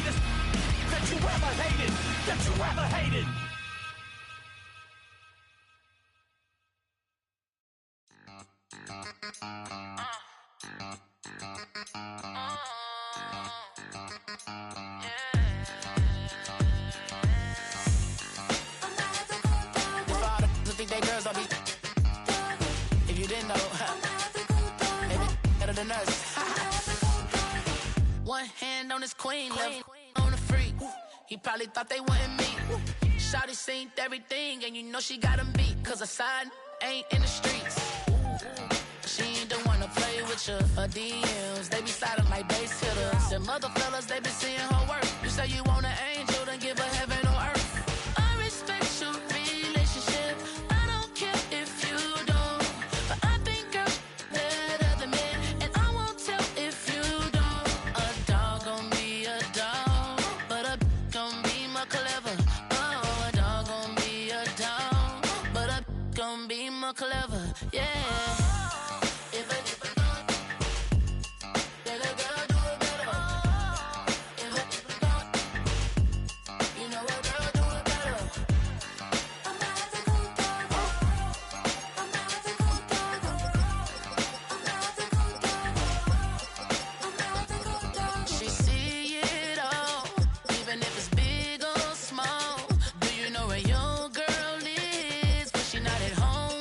greatest that you ever hated, that you ever hated. Think they girls don't be. If you didn't know, maybe better than us. One hand on his queen, left on the freak. He probably thought they wanted me. Shawty seen everything, and you know she got him beat. Cause a side ain't in the streets. She ain't the one to play with you. Her DMs, they be sliding like base hitters. And mother fellas, they be seeing her work. You say you want an angel, then give her heaven on earth. I respect your relationship. Clever, yeah. If a girl do it better. You know a girl do it better. She see it all, even if it's big or small. Do you know where your girl is? But she not at home.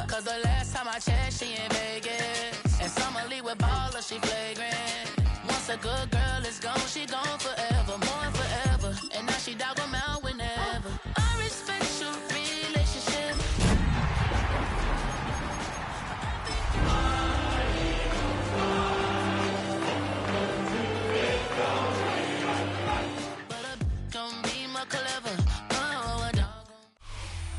Cause the last time I checked, she in Vegas. And Summer Lee with baller, she flagrant. Once a good girl is gone, she gone forever, more forever. And now she dog 'em out whenever. I respect your relationship. But a gon' be more clever. Oh, a dog.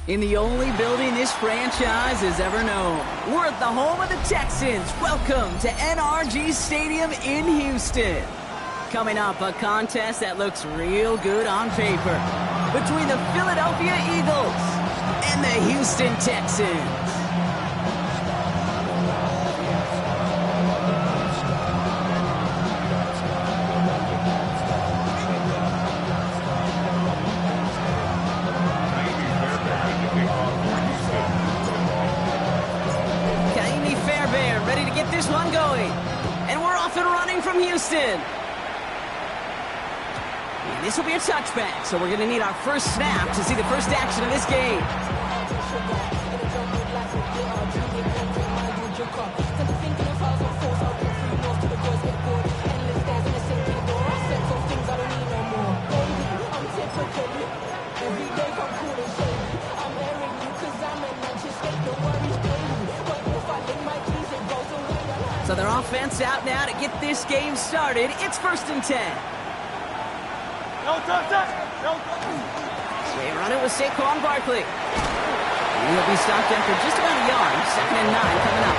In the only building this franchise has ever known. We're at the home of the Texans. Welcome to NRG Stadium in Houston. Coming up, a contest that looks real good on paper between the Philadelphia Eagles and the Houston Texans. Ready to get this one going. And we're off and running from Houston. And this will be a touchback, so we're going to need our first snap to see the first action of this game. So their offense out now to get this game started. It's 1st and 10. They run it with Saquon Barkley. He'll be stopped after just about a yard. 2nd and 9 coming up.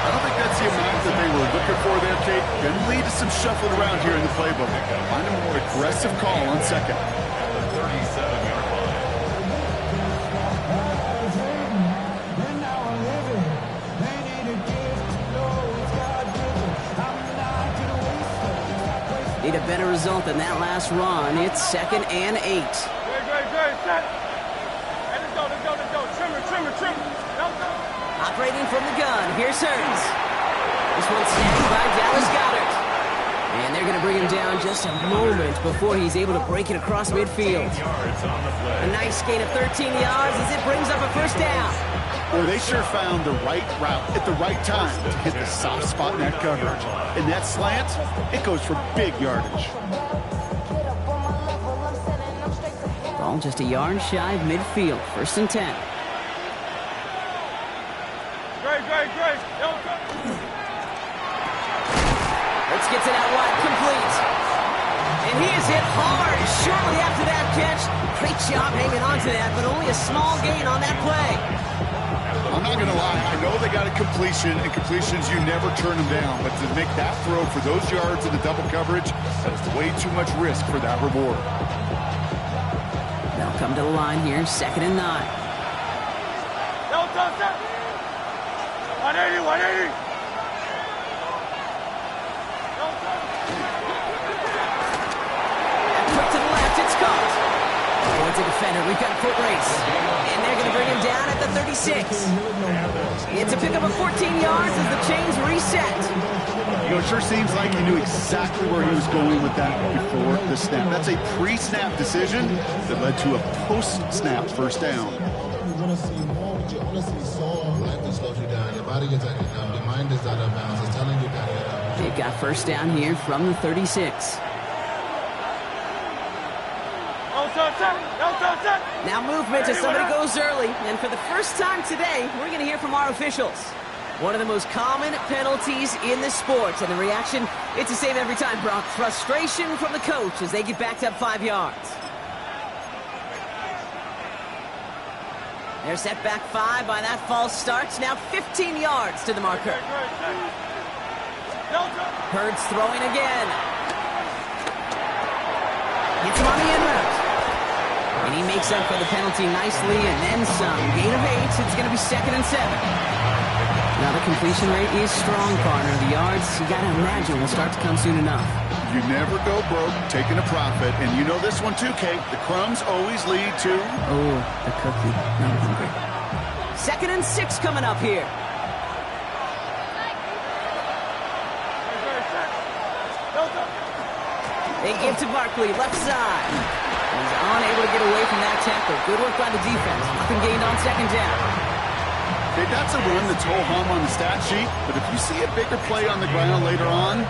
I don't think that's the amount that they were looking for there, Kate. Going to lead to some shuffling around here in the playbook. Find a more aggressive call on 2nd. Need a better result than that last run. It's 2nd and 8. Great, set. Hey, let's go. Trim. Operating from the gun. Here's Hurts. This one's snagged by Dallas Goedert. And they're going to bring him down just a moment before he's able to break it across midfield. A nice gain of 13 yards as it brings up a first down. Well, they sure found the right route at the right time to hit the soft spot in that coverage. And that slant, it goes for big yardage. Ball just a yard shy of midfield. 1st and 10. Great. Let's get it out wide, complete. And he is hit hard shortly after that catch. Great job hanging on to that, but only a small gain on that play. I'm not going to lie. I know they got a completion, and completions, you never turn them down. But to make that throw for those yards in the double coverage, that is way too much risk for that reward. They'll come to the line here, 2nd and 9. 180. caught. Towards the defender, we've got a foot race. And they're going to bring him down at the 36. It's a pickup of 14 yards as the chains reset. You know, it sure seems like he knew exactly where he was going with that before the snap. That's a pre-snap decision that led to a post-snap first down. You want to see more, but you honestly saw life that slows you down. Your body gets taken down. Your mind is out of bounds. It's telling you that. They've got first down here from the 36. Now movement as somebody goes early. And for the first time today, we're going to hear from our officials. One of the most common penalties in the sport. And the reaction, it's the same every time, Brock. Frustration from the coach as they get backed up 5 yards. They're set back 5 by that false start. Now 15 yards to the marker. Hurts throwing again. Gets him on the end route. And he makes up for the penalty nicely and then some. Gain of 8. It's going to be 2nd and 7. Now the completion rate is strong, partner. The yards, you got to imagine, will start to come soon enough. You never go broke taking a profit. And you know this one too, Kate. The crumbs always lead to... Oh, the cookie. I'm hungry. 2nd and 6 coming up here. They give to Barkley, left side. He's unable to get away from that tackle. Good work by the defense. Nothing gained on 2nd down. Okay, that's a run that's ho-hum on the stat sheet, but if you see a bigger play on the ground later on,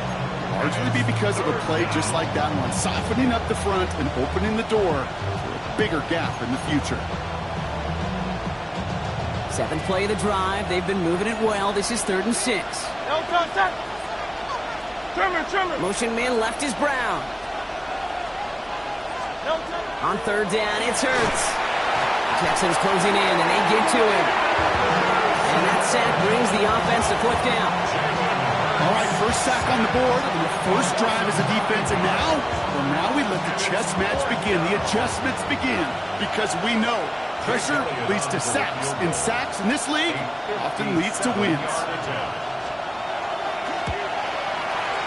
largely be because of a play just like that one, softening up the front and opening the door for a bigger gap in the future. 7th play of the drive. They've been moving it well. This is 3rd and 6. Motion man left is Brown. On 3rd down, it's Hurts. Texans closing in, and they get to him. And that sack brings the offense to 4th down. All right, first sack on the board, and the first drive as a defense, and now we let the chess match begin, the adjustments begin, because we know pressure leads to sacks, and sacks in this league often leads to wins.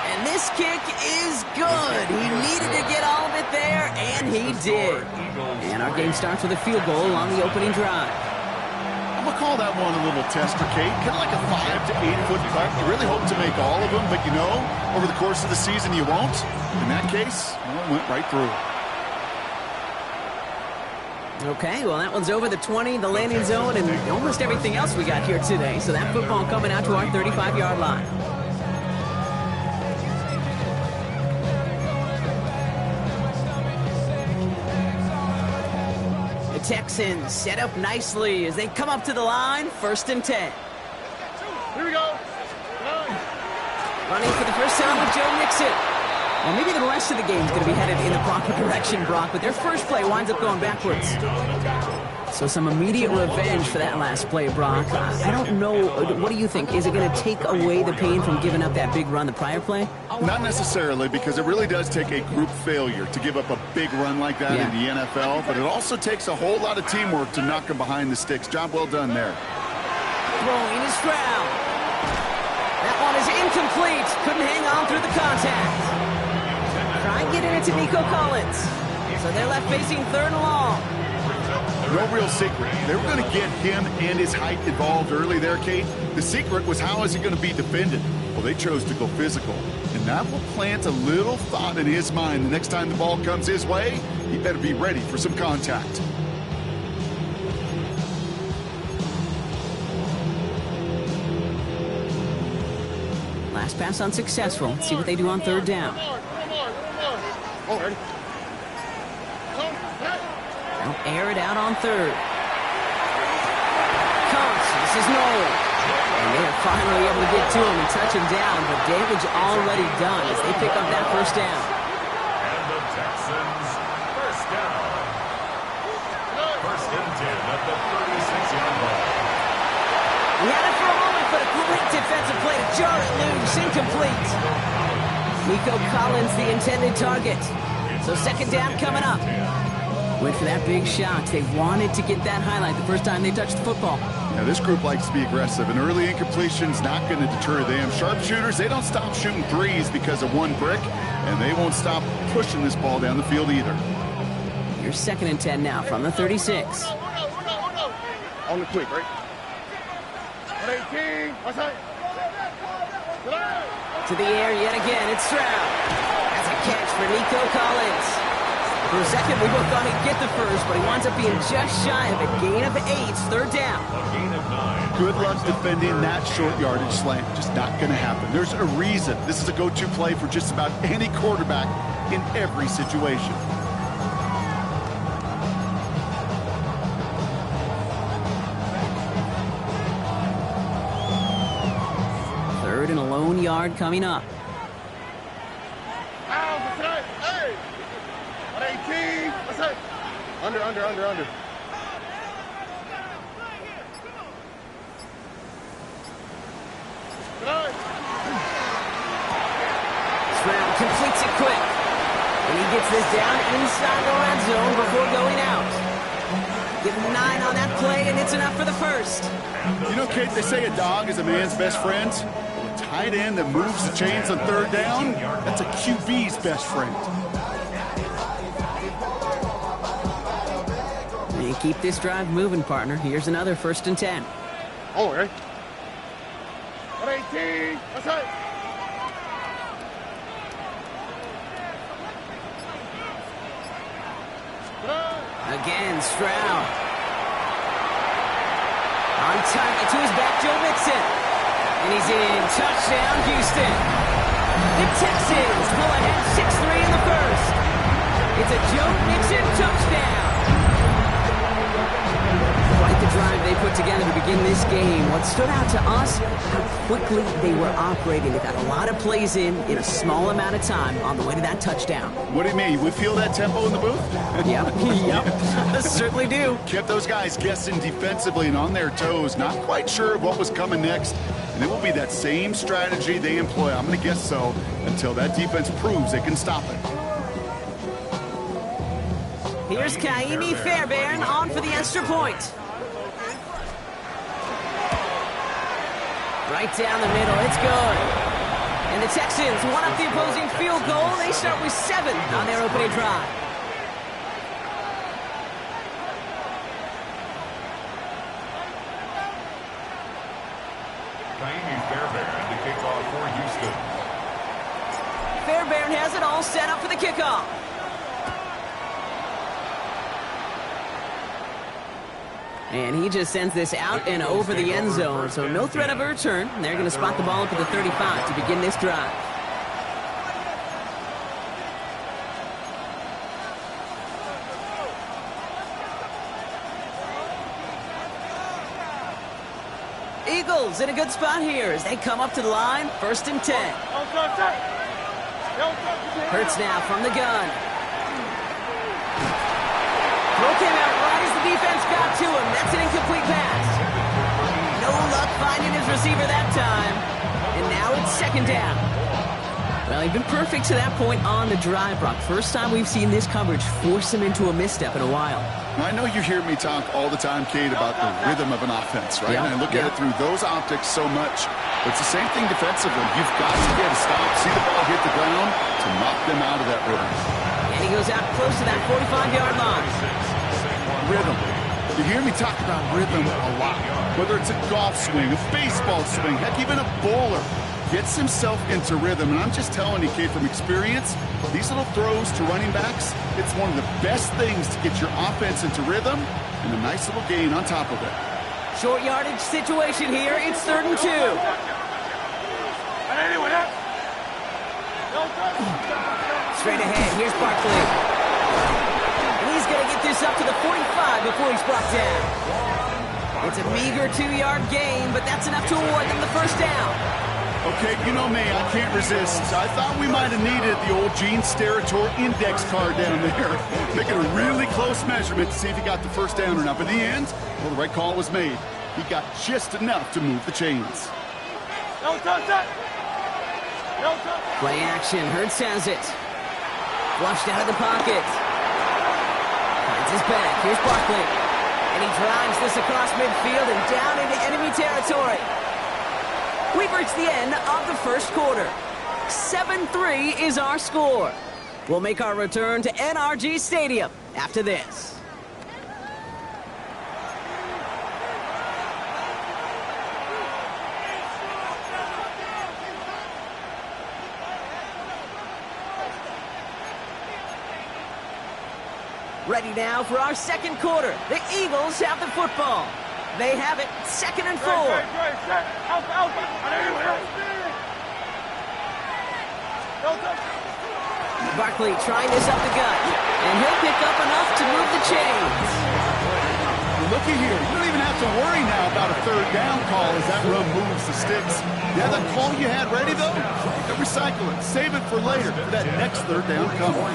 And this kick is good. He needed to get all of it there, and he did. And our game starts with a field goal on the opening drive. I'm going to call that one a little tester, Kate. Kind of like a 5 to 8 foot putt. You really hope to make all of them, but you know, over the course of the season you won't. In that case, it went right through. Okay, well, that one's over the 20, the landing zone, and almost everything else we got here today. So that football coming out to our 35-yard line. The Texans set up nicely as they come up to the line, 1st and 10. Here we go. Running for the first time with Joe Mixon. Well, maybe the rest of the game's going to be headed in the proper direction, Brock, but their first play winds up going backwards. So some immediate revenge for that last play, Brock. I don't know. What do you think? Is it going to take away the pain from giving up that big run the prior play? Not necessarily, because it really does take a group failure to give up a big run like that in the NFL, but it also takes a whole lot of teamwork to knock them behind the sticks. Job well done there. Throwing is Stroud. That one is incomplete. Couldn't hang on through the contact. Try and get it into Nico Collins. So they're left facing 3rd and long. No real secret. They were going to get him and his height involved early there, Kate. The secret was, how is he going to be defended? Well, they chose to go physical. And that will plant a little thought in his mind. The next time the ball comes his way, he better be ready for some contact. Last pass unsuccessful. Let's see what they do on 3rd down. They'll air it out on 3rd. Comes. This is Noel. And they are finally able to get to him and touch him down, but damage already done as they pick up that 1st down. And the Texans, first down. 1st and 10 at the 36-yard line. We had it for a moment, but a great defensive play to jar it loose. Incomplete. Nico Collins, the intended target. So 2nd down coming up. Went for that big shot. They wanted to get that highlight the first time they touched the football. Now, this group likes to be aggressive, and early incompletion's not going to deter them. Sharpshooters, they don't stop shooting threes because of one brick, and they won't stop pushing this ball down the field either. Here's 2nd and 10 now from the 36. On the quick, right? 118. What's that? To the air yet again, it's Stroud. That's a catch for Nico Collins. For a second, we both thought he'd get the first, but he winds up being just shy of a gain of 8. 3rd down. Good luck defending that short yardage slant. Just not going to happen. There's a reason this is a go-to play for just about any quarterback in every situation. Third and a lone yard coming up. Hey! 118. What's that? Under. Stroud completes it quick. And he gets this down inside the red zone before going out. Give him 9 on that play, and it's enough for the first. You know, Kate, they say a dog is a man's best friend. Well, a tight end that moves the chains on 3rd down, that's a QB's best friend. And you keep this drive moving, partner. Here's another 1st and 10. Oh, right. 118. What's that? Again, Stroud. On target to his back, Joe Mixon. And he's in. Touchdown, Houston. The Texans pull ahead 6-3 in the first. It's a Joe Mixon touchdown. Quite the drive they put together to begin this game. What stood out to us, how quickly they were operating. They got a lot of plays in a small amount of time on the way to that touchdown. What do you mean? We feel that tempo in the booth? Yep. Certainly do. Kept those guys guessing defensively and on their toes, not quite sure of what was coming next. And it will be that same strategy they employ, I'm going to guess so, until that defense proves they can stop it. Here's Kaimi Fairbairn on for the extra point. Right down the middle, it's good. And the Texans one up the opposing field goal. They start with 7 on their opening drive. Kaimi Fairbairn to kick off for Houston. Fairbairn has it all set up for the kickoff. And he just sends this out and over the end zone, so no threat of a return. They're going to spot the ball up at the 35 to begin this drive. Eagles in a good spot here as they come up to the line, 1st and 10. Hurts now from the gun. Throw came out right as the defense got to him. That's an incomplete pass. No luck finding his receiver that time. And now it's 2nd down. Well, he's been perfect to that point on the drive, Brock. First time we've seen this coverage force him into a misstep in a while. Now, I know you hear me talk all the time, Kate, about the rhythm of an offense, right? And I look at it through those optics so much. But it's the same thing defensively. You've got to get a stop, see the ball hit the ground to knock them out of that rhythm. And he goes out close to that 45-yard line. Rhythm. You hear me talk about rhythm a lot. Whether it's a golf swing, a baseball swing, heck, even a bowler gets himself into rhythm. And I'm just telling you, Kate, from experience, these little throws to running backs, it's one of the best things to get your offense into rhythm and a nice little gain on top of it. Short yardage situation here. It's 3rd and 2. Straight ahead. Here's Barkley. And he's going to get this up to the 45 before he's brought down. It's a meager 2-yard gain, but that's enough to award them the 1st down. Okay, you know me, I can't resist. I thought we might have needed the old Gene Steratore index card down there. Making a really close measurement to see if he got the 1st down or not. But in the end, well, the right call was made. He got just enough to move the chains. Play action. Hurts has it. Flushed out of the pocket. Finds his back. Here's Barkley. And he drives this across midfield and down into enemy territory. We've reached the end of the 1st quarter. 7-3 is our score. We'll make our return to NRG Stadium after this. Ready now for our second quarter. The Eagles have the football. They have it, 2nd and 4. Barkley trying this up the gut, and he'll pick up enough to move the chains. Looky here, you don't even have to worry now about a third down call as that run moves the sticks. Yeah, that call you had ready, though, recycle it, save it for later, for that next third down coming.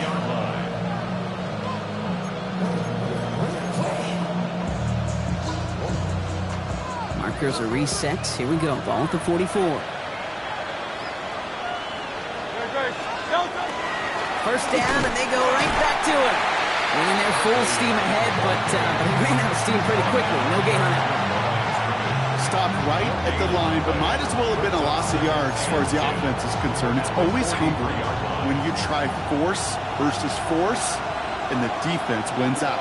Markers are reset. Here we go. Ball at the 44. First down, and they go right back to it. And they're full steam ahead, but they ran out of steam pretty quickly. No gain on that one. Stopped right at the line, but might as well have been a loss of yards as far as the offense is concerned. It's always humbling when you try force versus force, and the defense wins out.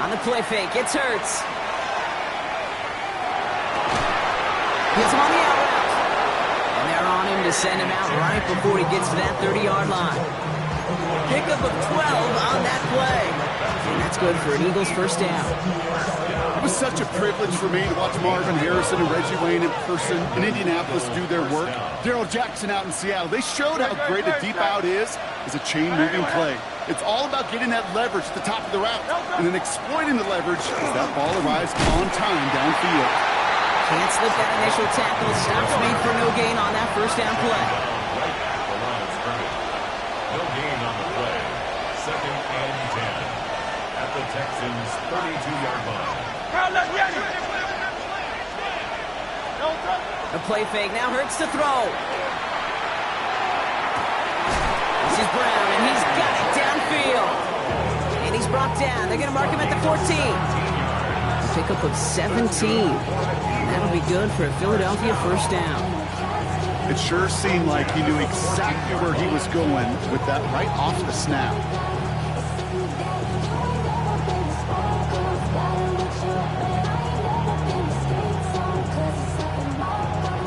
On the play fake, it's Hurts. Gets him on the out route. And they're on him to send him out right before he gets to that 30-yard line. Pickup of 12 on that play. And that's good for an Eagles first down. It was such a privilege for me to watch Marvin Harrison and Reggie Wayne in person in Indianapolis do their work. Darrell Jackson out in Seattle. They showed how great a deep out is as a chain-moving play. It's all about getting that leverage at the top of the route and then exploiting the leverage as that ball arrives on time downfield. Can't slip that initial tackle. Stops made for no gain on that first down play. Right at the line of scrimmage. No gain on the play. 2nd and 10 at the Texans' 32-yard line. The play fake now Hurts to throw. This is Brown, and he's got it downfield. And he's brought down. They're going to mark him at the 14. A pickup of 17. And that'll be good for a Philadelphia first down. It sure seemed like he knew exactly where he was going with that right off the snap.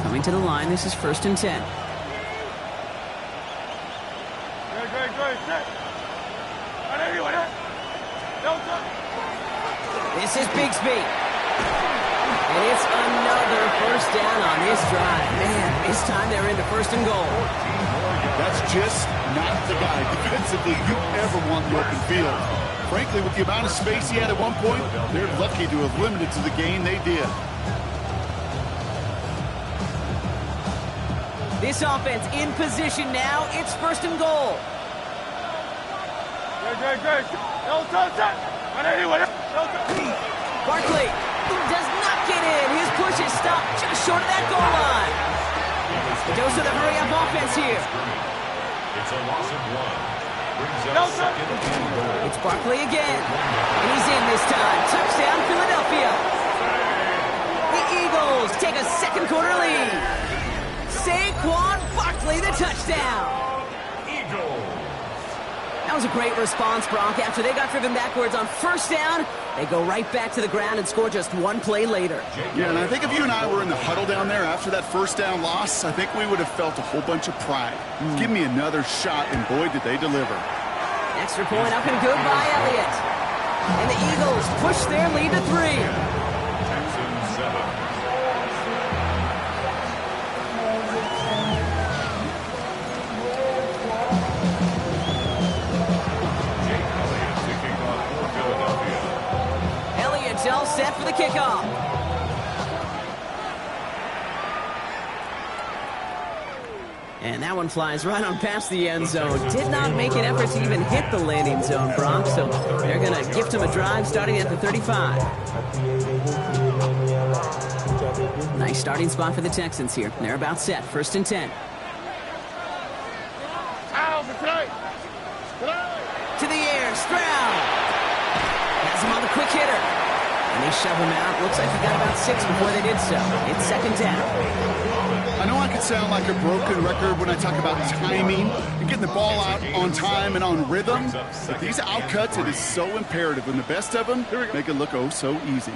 Coming to the line, this is 1st and 10. This is Bigsby. And it's another first down on this drive. Man, this time they're into 1st and goal. That's just not the guy defensively you ever want in the open field. Frankly, with the amount of space he had at one point, they're lucky to have limited to the gain they did. This offense in position now. It's 1st and goal. Barkley does not get in. His push is stopped just short of that goal line. Goes to the hurry-up offense here. It's a loss of 1. Brings up 2nd and goal. It's Barkley again. And he's in this time. Touchdown, Philadelphia. The Eagles take a second quarter lead. Saquon Barkley, the touchdown. Eagles. That was a great response, Brock. After they got driven backwards on first down, they go right back to the ground and score just one play later. Yeah, and I think if you and I were in the huddle down there after that first down loss, I think we would have felt a whole bunch of pride. Give me another shot, and boy, did they deliver. Extra point up and good by Elliott. And the Eagles push their lead to 3. Texans 7. All set for the kickoff. And that one flies right on past the end zone. Did not make an effort to even hit the landing zone, Brock. So they're going to gift him a drive starting at the 35. Nice starting spot for the Texans here. They're about set. 1st and 10. To the air, Stroud. Has him on the quick hitter. And they shove him out. Looks like he got about 6 before they did so. It's 2nd down. I know I could sound like a broken record when I talk about timing and getting the ball out on time and on rhythm, but these outcuts, it is so imperative, and the best of them make it look oh so easy.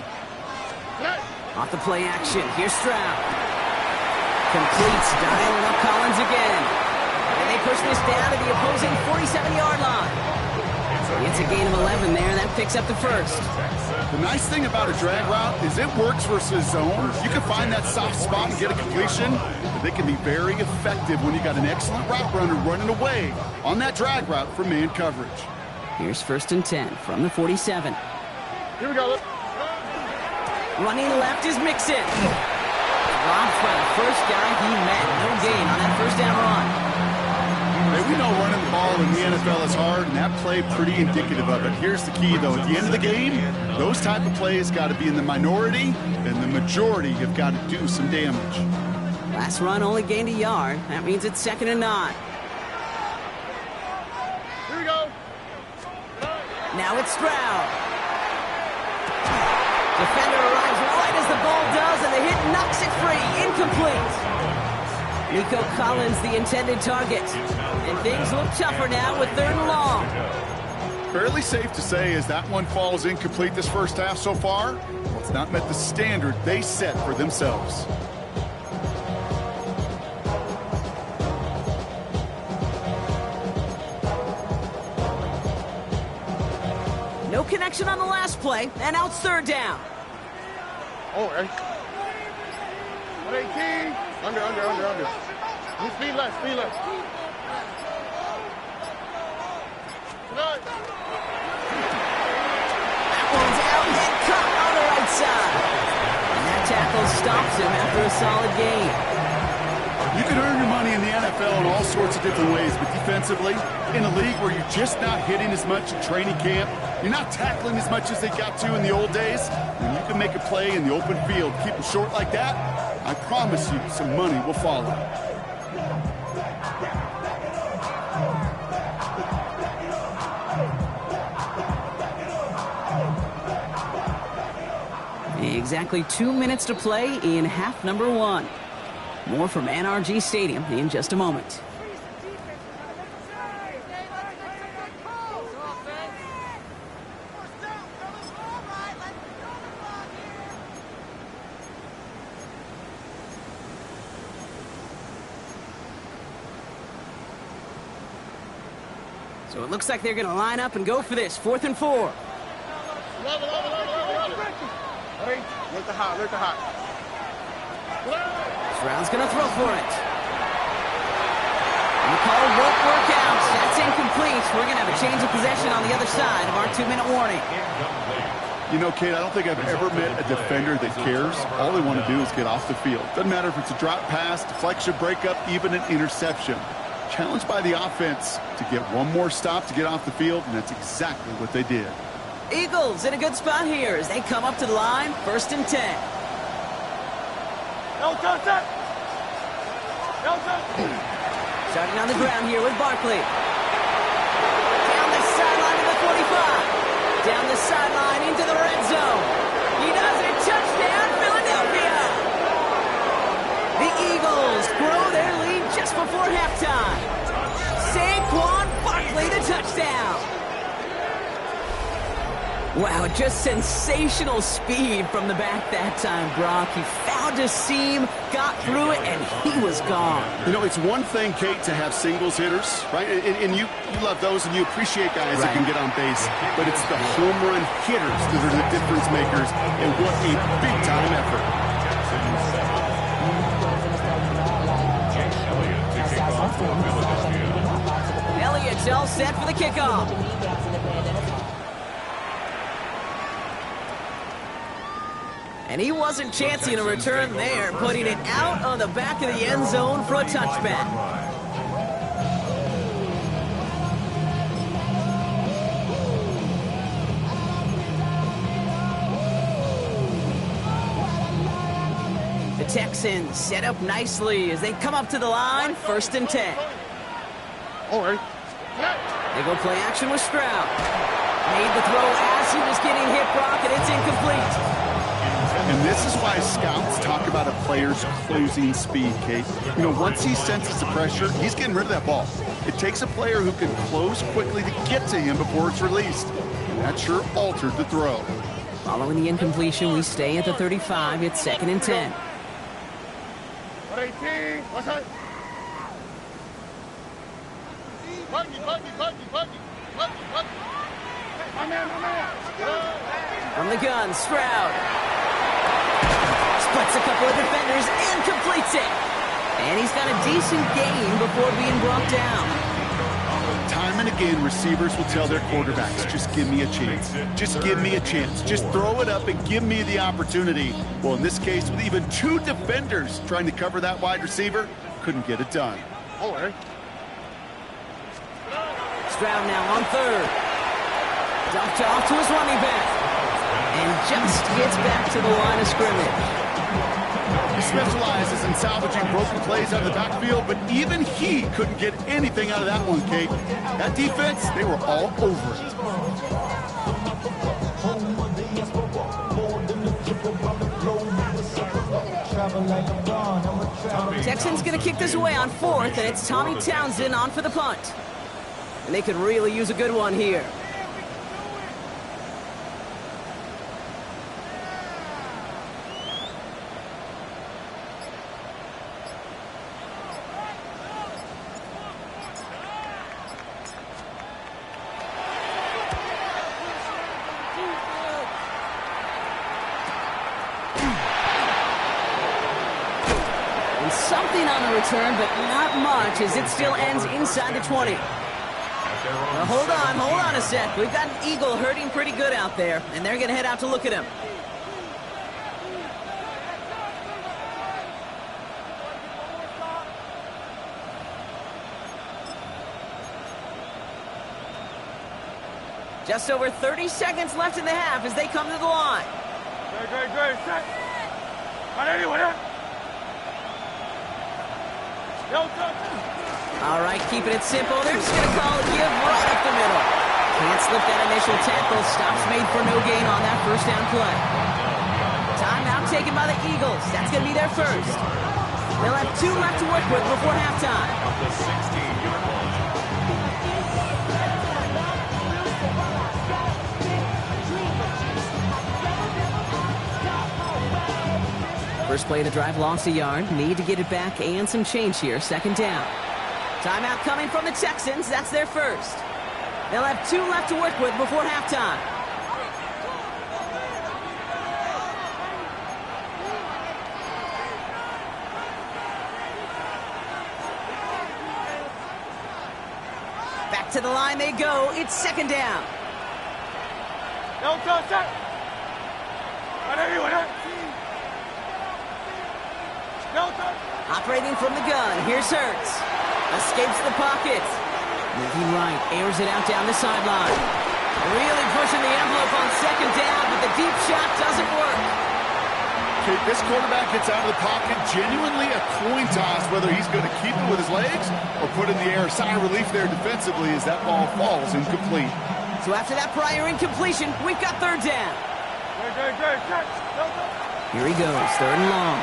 Off the play action, here's Stroud. Completes, dialing up Collins again. And they push this down to the opposing 47-yard line. It's a gain of 11 there. That picks up the first. The nice thing about a drag route is it works versus zone. You can find that soft spot and get a completion, but they can be very effective when you got an excellent route runner running away on that drag route for man coverage. Here's 1st and 10 from the 47. Here we go. Running left is Mixon. Dropped by the first guy he met. No gain on that first down run. Hey, we know running the ball in the NFL is hard, and that play pretty indicative of it. Here's the key, though. At the end of the game, those type of plays got to be in the minority, and the majority have got to do some damage. Last run only gained a yard. That means it's 2nd and 9. Here we go. Now it's Stroud. Defender arrives right as the ball does, and the hit knocks it free. Incomplete. Nico Collins, the intended target. And things look tougher now with 3rd and long. Fairly safe to say as that one falls incomplete this first half so far, well, it's not met the standard they set for themselves. No connection on the last play, and now it's 3rd down. Oh, right. 118. Under. Speed left. That one's out and cut on the right side. And that tackle stops him after a solid gain. You can earn your money in the NFL in all sorts of different ways, but defensively, in a league where you're just not hitting as much in training camp, you're not tackling as much as they got to in the old days, when you can make a play in the open field, keep them short like that, I promise you some money will follow. Exactly 2 minutes to play in half number 1. More from NRG Stadium in just a moment. So it looks like they're going to line up and go for this. 4th and 4. Let the hot. Stroud's going to throw for it. And the call won't work out. That's incomplete. We're going to have a change of possession on the other side of our 2-minute warning. You know, Kate, I don't think I've ever met a defender that cares. All they want to do is get off the field. Doesn't matter if it's a drop pass, deflection, breakup, even an interception. Challenged by the offense to get one more stop to get off the field, and that's exactly what they did. Eagles in a good spot here as they come up to the line. 1st and 10. Starting on the ground here with Barkley. Down the sideline to the 45. Down the sideline into the red zone. He does it. Touchdown, Philadelphia. The Eagles grow their lead just before halftime. Saquon Barkley, the touchdown. Wow, just sensational speed from the back that time, Brock. He found a seam, got through it, and he was gone. You know, it's one thing, Kate, to have singles hitters, right? And you love those, and you appreciate guys that can get on base. But it's the home run hitters that are the difference makers, and what a big-time effort. Elliott's all set for the kickoff. And he wasn't chancing a return there, putting it out on the back of the end zone for a touchback. The Texans set up nicely as they come up to the line, 1st and 10. All right. They go play action with Stroud. Made the throw as he was getting hit, Brock, and it's incomplete. And this is why scouts talk about a player's closing speed, Kate. You know, once he senses the pressure, he's getting rid of that ball. It takes a player who can close quickly to get to him before it's released. And that sure altered the throw. Following the incompletion, we stay at the 35. It's 2nd and 10. 118. What's that? Buggy. My man. From the gun, Stroud. Splits a couple of defenders and completes it. And he's got a decent gain before being brought down. Time and again, receivers will tell their quarterbacks, just give me a chance. Just give me a chance. Just throw it up and give me the opportunity. Well, in this case, with even 2 defenders trying to cover that wide receiver, couldn't get it done. All right. Stroud now on 3rd. Dumped off to his running back. And just gets back to the line of scrimmage. He specializes in salvaging broken plays out of the backfield, but even he couldn't get anything out of that one, Kate. That defense, they were all over it. Texans going to kick this away on 4th, and it's Tommy Townsend on for the punt. And they could really use a good one here. Something on the return, but not much, as it still ends inside the 20. Now, hold on a sec. We've got an Eagle hurting pretty good out there, and they're going to head out to look at him. Just over 30 seconds left in the half as they come to the line. Great. Set. What? All right, keeping it simple. They're just going to call a give right up the middle. Can't slip that initial tackle. Stops made for no gain on that first down play. Timeout taken by the Eagles. That's going to be their first. They'll have 2 left to work with before halftime. The 16-yard line. First play of the drive, lost a yard. Need to get it back and some change here. 2nd down. Timeout coming from the Texans. That's their first. They'll have 2 left to work with before halftime. Back to the line they go. It's 2nd down. Operating from the gun, here's Hurts. Escapes the pocket. Moving right, airs it out down the sideline. Really pushing the envelope on 2nd down, but the deep shot doesn't work. Okay, this quarterback gets out of the pocket, genuinely a coin toss whether he's going to keep it with his legs or put it in the air. Sigh of relief there defensively as that ball falls incomplete. So after that prior incompletion, we've got 3rd down. Here he goes, 3rd and long.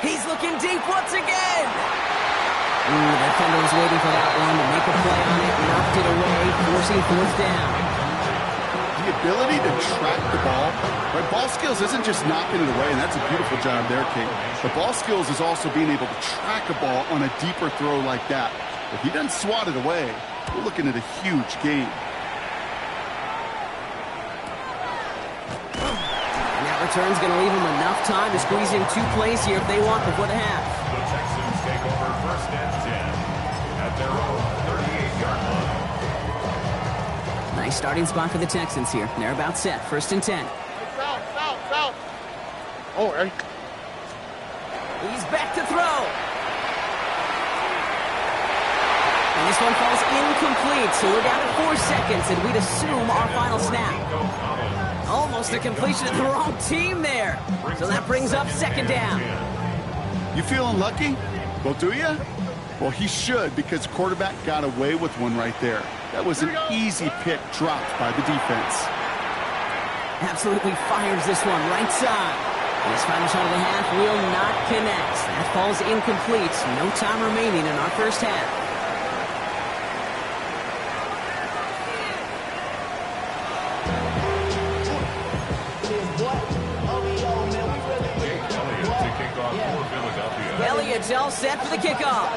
He's looking deep once again. The defender was waiting for that one to make a play on it, knocked it away, forcing 4th down. The ability to track the ball, right? Ball skills isn't just knocking it away, and that's a beautiful job there, Kate. The ball skills is also being able to track a ball on a deeper throw like that. If he doesn't swat it away, we're looking at a huge gain. Return's going to leave them enough time to squeeze in 2 plays here if they want before the half. The Texans take over 1st and 10 at their own 38-yard line. Nice starting spot for the Texans here. They're about set. 1st and 10. South. All right. He's back to throw. And this one falls incomplete, so we're down to 4 seconds, and we'd assume our final snap. Almost a completion of the wrong team there. So that brings up 2nd down. You feeling lucky? Well, do you? Well, he should, because the quarterback got away with one right there. That was an easy pick dropped by the defense. Absolutely fires this one right side. His final shot of the half will not connect. That falls incomplete. No time remaining in our first half. Elliott's all set for the kickoff.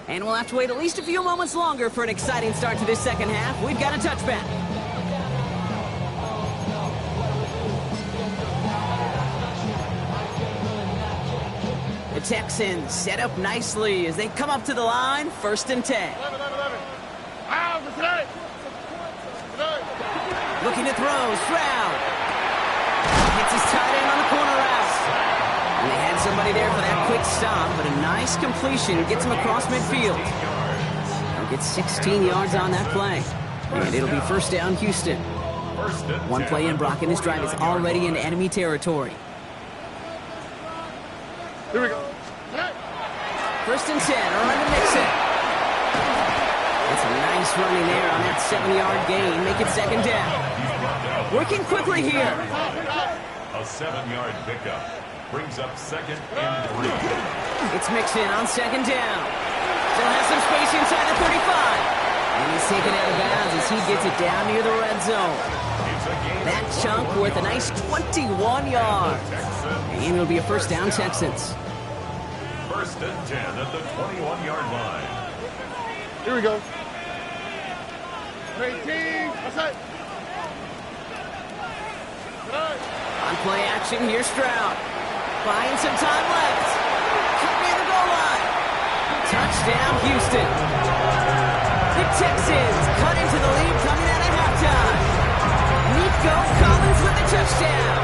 And we'll have to wait at least a few moments longer for an exciting start to this second half. We've got a touchback. The Texans set up nicely as they come up to the line, 1st and 10. Looking to throw, Stroud. Hits his tight end on the corner route. And they had somebody there for that quick stop, but a nice completion gets him across midfield. They'll get 16 yards on that play. And it'll be 1st down, Houston. One play in, Brock, and this drive is already in enemy territory. Here we go. 1st and 10, around to Mixon. It's a nice running there on that 7-yard gain. Make it 2nd down. Working quickly here. A 7-yard pickup brings up 2nd and 3. It's Mixon on 2nd down. Still has some space inside the 35. And he's taken out of bounds as he gets it down near the red zone. That chunk worth a nice 21 yards. And it'll be a 1st down, Texans. 1st and 10 at the 21-yard line. Here we go. 18. What's that? On play action, here's Stroud. Buying some time left. Cut near the goal line. Touchdown, Houston. The Texans cut into the lead coming out of halftime. Nico Collins with the touchdown.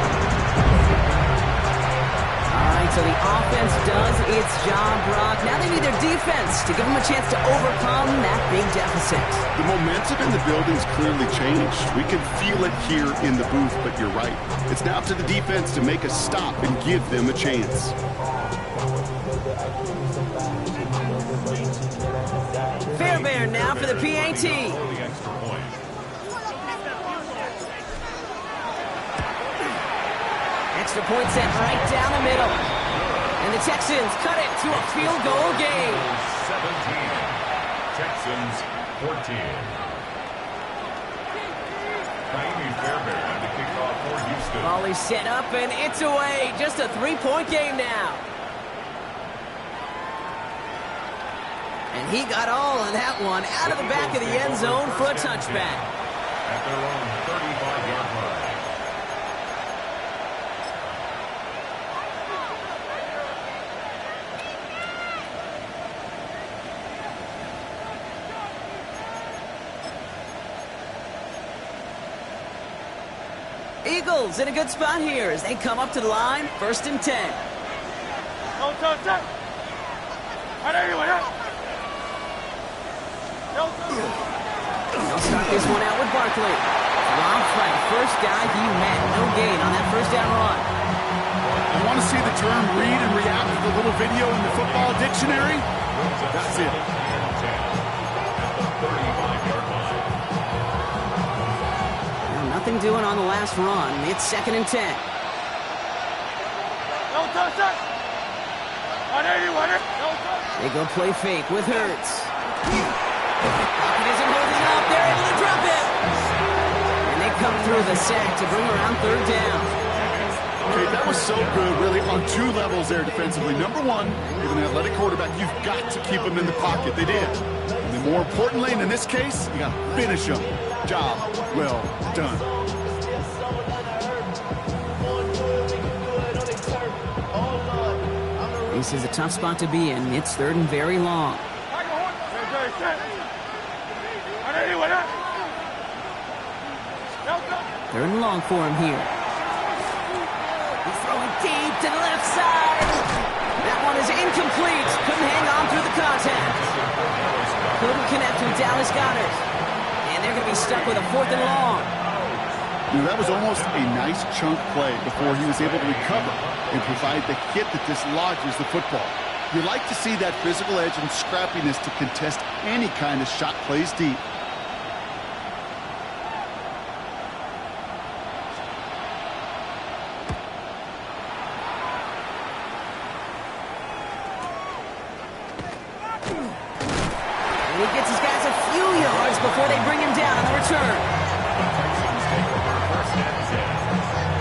All right, so the offense does its job, Brock. Now they need their defense to give them a chance to overcome that big deficit. The momentum in the building's clearly changed. We can feel it here in the booth, but you're right. It's now up to the defense to make a stop and give them a chance. Fairbairn now for the PAT. Extra point set right down the middle. And the Texans cut it to a field goal game. 17. Texans 14. Fairbairn to kick off for Houston. Ball is set up and it's away. Just a 3-point game now. And he got all of that one out of the back of the end zone for a touchback. At their own 35-yard line. Eagles in a good spot here as they come up to the line, 1st and 10. They'll start this one out with Barkley. Robbed by the first guy he met. No gain on that 1st down run. You want to see the term read and react to the little video in the football dictionary? That's it. Well, nothing doing on the last run. It's 2nd and 10. They go play fake with Hurts. Pocket isn't holding up. They're able to drop it. And they come through the sack to bring around 3rd down. Okay, that was so good, really, on 2 levels there defensively. Number one, with an athletic quarterback, you've got to keep him in the pocket. They did. And then more importantly, and in this case, you got to finish him. Job well done. This is a tough spot to be in. It's 3rd and very long. 3rd and long for him here. He's throwing deep to the left side. That one is incomplete. Couldn't hang on through the contact. Couldn't connect with Dallas Goedert. And they're going to be stuck with a 4th and long. You know, that was almost a nice chunk play before he was able to recover and provide the hit that dislodges the football. You like to see that physical edge and scrappiness to contest any kind of shot plays deep. before they bring him down on the return. Texans take over first and 10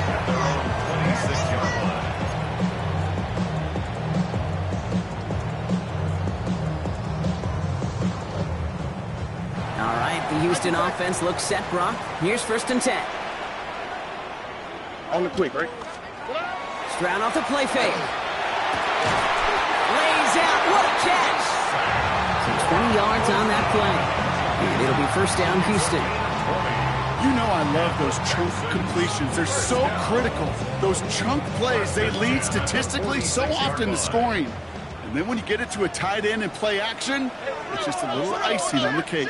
at their own 26-yard line. All right, the Houston offense looks set, Brock. Here's first and 10. On the quick, right? Stroud off the play fake. Lays out. What a catch. So 20 yards on that play. And it'll be first down, Houston. You know I love those chunk completions. They're so critical. Those chunk plays, they lead statistically so often to scoring. And then when you get it to a tight end and play action, it's just a little icing on the cake.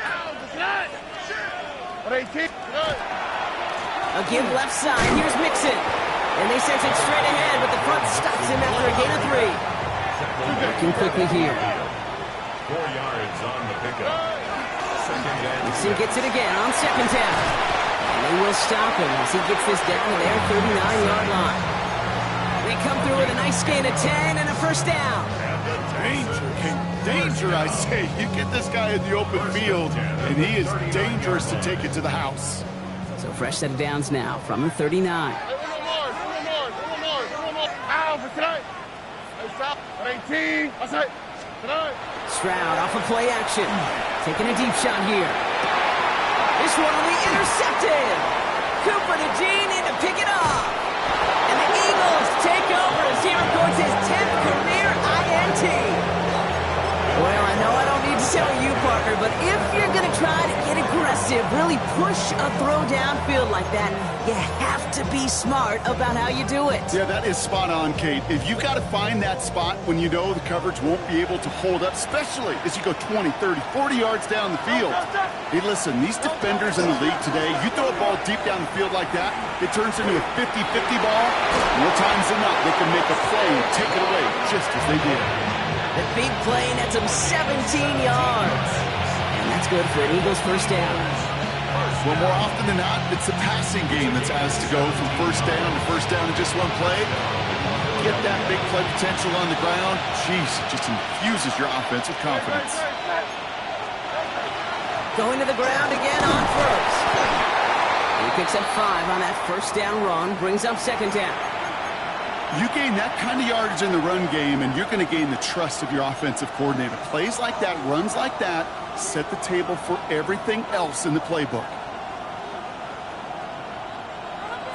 A give left side. Here's Mixon. And they sense it straight ahead, but the front stops him after a gain of 3. Working quickly here. 4 yards on the pickup. Mixon gets it again on second down. And they will stop him as he gets this down to their 39-yard line. They come through with a nice gain of 10 and a first down. Danger, King. Danger, I say. You get this guy in the open field, and he is dangerous to take it to the house. So fresh set of downs now from the 39. Stroud off of play action. Taking a deep shot here. This one will be intercepted. Cooper to Jean in to pick it up. And the Eagles take over as he records his 10th career INT. Well, I know I don't need to tell you, Parker, but if you're going to try to get aggressive, really push a throw downfield like that, you have to be smart about how you do it. Yeah, that is spot on, Kate. If you got to find that spot when you know the coverage won't be able to hold up, especially as you go 20, 30, 40 yards down the field. Hey, listen, these defenders in the league today, you throw a ball deep down the field like that, it turns into a 50-50 ball. More times than not, they can make a play and take it away just as they did. The big play nets him 17 yards. And that's good for an Eagles first down. Well, more often than not, it's the passing game that's asked to go from first down to first down in just one play. Get that big play potential on the ground. Jeez, it just infuses your offense with confidence. Going to the ground again on first. He picks up 5 on that first down run, brings up second down. You gain that kind of yardage in the run game, and you're going to gain the trust of your offensive coordinator. Plays like that, runs like that, set the table for everything else in the playbook.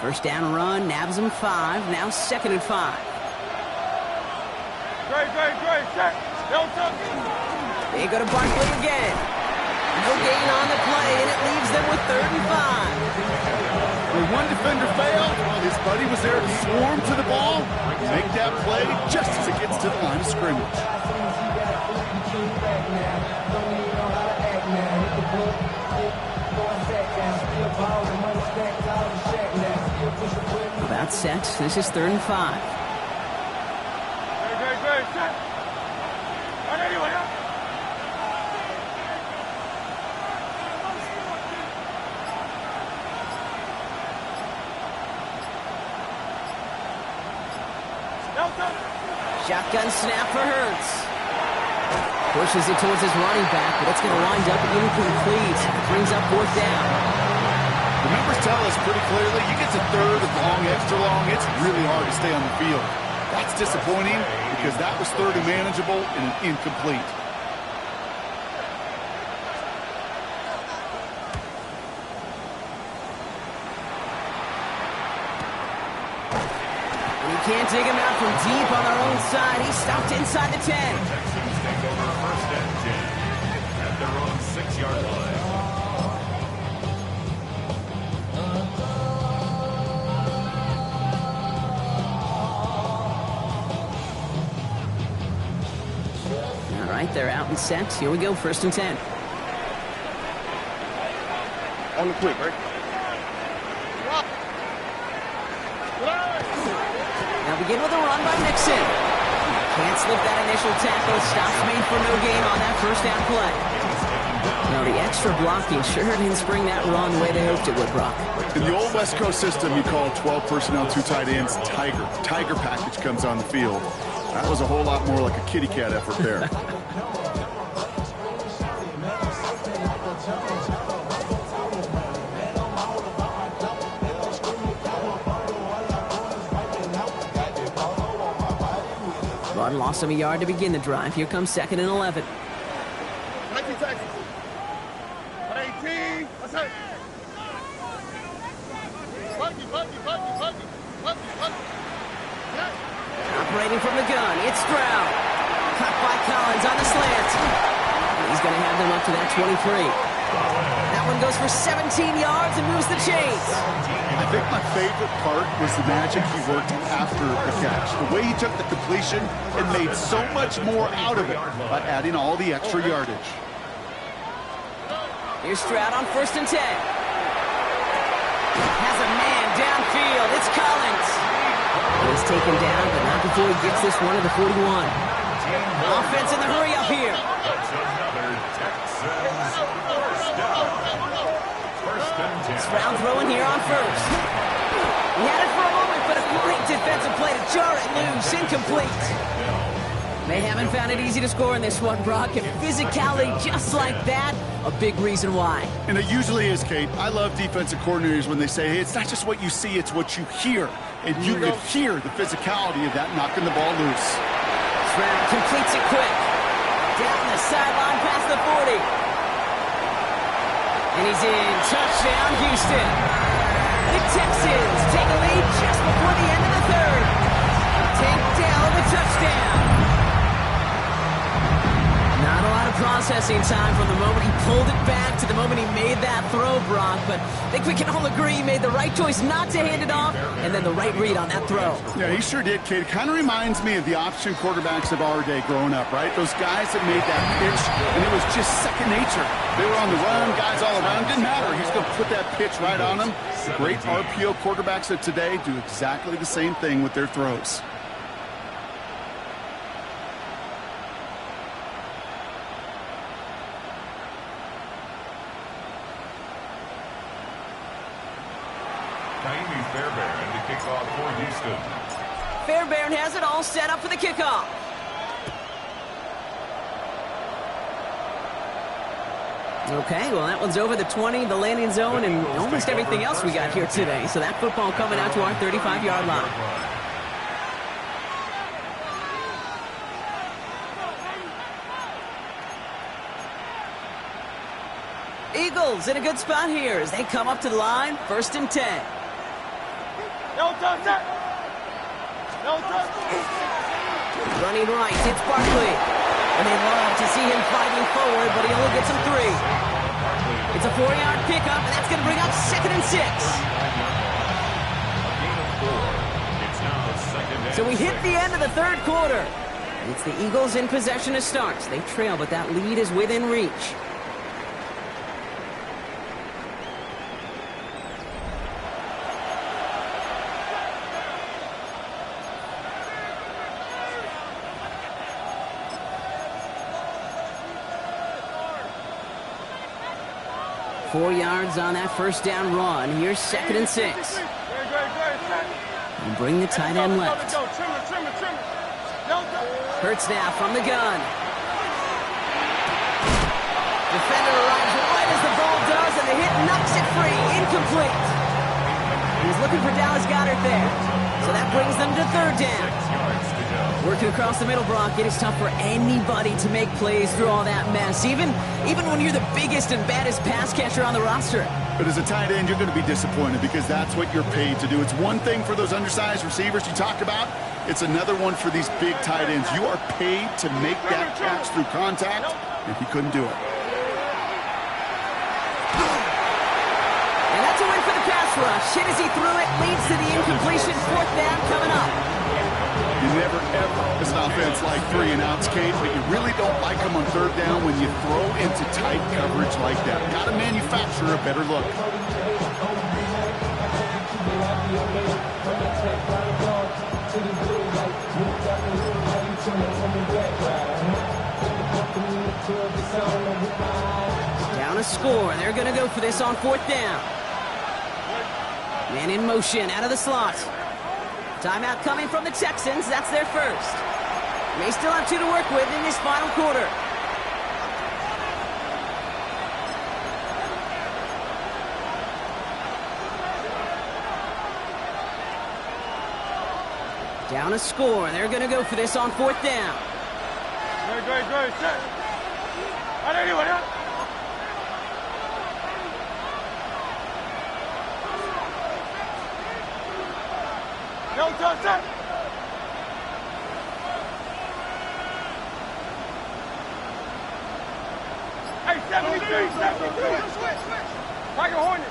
First down run, nabs him 5, now second and 5. They go to Barkley again. No gain on the play, and it leaves them with 3rd and 5. When one defender failed, well, his buddy was there to swarm to the ball, make that play just as it gets to the line of scrimmage. About set. This is 3rd and 5. Shotgun snap for Hurts. Pushes it towards his running back, but it's going to wind up incomplete. Brings up 4th down. The numbers tell us pretty clearly, you get to 3rd and long, extra long, it's really hard to stay on the field. That's disappointing because that was 3rd and manageable and an incomplete. Can't dig him out from deep on their own side. He's stopped inside the 10. Texans take over first and 10 at their own 6-yard line. All right, they're out and set. Here we go, first and 10. On the quick, right? Now begin with a run by Mixon. Can't slip that initial tackle. Stops made for no gain on that first down play. Now the extra blocking sure didn't spring that run the way they hoped it would, Brock. In the old West Coast system, you call 12 personnel, 2 tight ends, Tiger. Tiger package comes on the field. That was a whole lot more like a kitty cat effort there. 1, lost him a yard to begin the drive. Here comes 2nd and 11. 19 Texans. 18. What's that? Buggy. Operating from the gun, it's Stroud. Cut by Collins on the slant. He's going to have them up to that 23. That one goes for 17 yards and moves the chains. I think my favorite part was the magic he worked after the catch. The way he took the completion and made so much more out of it by adding all the extra yardage. Here's Stroud on 1st and 10. Has a man downfield. It's Collins. He's taken down, but not before he gets this one to the 41. Offense in the hurry up here. That's another Texans first down. 1st and 10. Stroud throwing here on 1st. He had it for a moment, but a great defensive play to jar it loose. Incomplete. They haven't found it easy to score in this one, Brock, and physicality just like that, a big reason why. And it usually is, Kate. I love defensive coordinators when they say, hey, it's not just what you see, it's what you hear. And you could hear the physicality of that knocking the ball loose. Stroud completes it quick. Down the sideline past the 40. And he's in. Touchdown, Houston. The Texans take a lead just before the end of the 3rd. Take down the touchdown. Not a lot of processing time from the moment he pulled it back to the moment he made that throw, Brock. But I think we can all agree he made the right choice not to hand it off, and then the right read on that throw. Yeah, he sure did, Kate. Kind of reminds me of the option quarterbacks of our day growing up, right? Those guys that made that pitch, and it was just second nature. They were on the run, guys all around. Didn't matter. He's going to put that pitch right on them. The great RPO quarterbacks of today do exactly the same thing with their throws. Fairbairn to kick off for Houston. Fairbairn has it all set up for the kickoff. Okay, well, that one's over the 20, the landing zone, and almost everything else we got here today. So that football coming out to our 35-yard line. Eagles in a good spot here as they come up to the line, 1st and 10. No touch that. No touch. Running right, it's Barkley. And they love to see him fighting forward, but he only gets him 3. It's a 4-yard pickup, and that's going to bring up 2nd and 6. So we hit the end of the 3rd quarter. It's the Eagles in possession to start. They trail, but that lead is within reach. Four yards on that 1st down run. Here's 2nd and 6. And bring the tight end left. Hurts now from the gun. Defender arrives right as the ball does, and the hit knocks it free. Incomplete. He's looking for Dallas Goedert there. So that brings them to 3rd down. Working across the middle, Brock, it is tough for anybody to make plays through all that mess, even when you're the biggest and baddest pass catcher on the roster. But as a tight end, you're going to be disappointed because that's what you're paid to do. It's one thing for those undersized receivers you talked about. It's another one for these big tight ends. You are paid to make that catch through contact, and he couldn't do it. And that's a win for the pass rush. Hit as he threw it, leads to the incompletion. 4th down coming up. You never, ever, as an offense, like 3 and outs, Kate, but you really don't like them on 3rd down when you throw into tight coverage like that. Got to manufacture a better look. Down a score. They're going to go for this on 4th down. Man in motion out of the slot. Timeout coming from the Texans. That's their 1st. They still have 2 to work with in this final quarter. Down a score. They're going to go for this on 4th down. Great. Set. Anyway, no touch, set. Hey, 73. Tiger Hornet.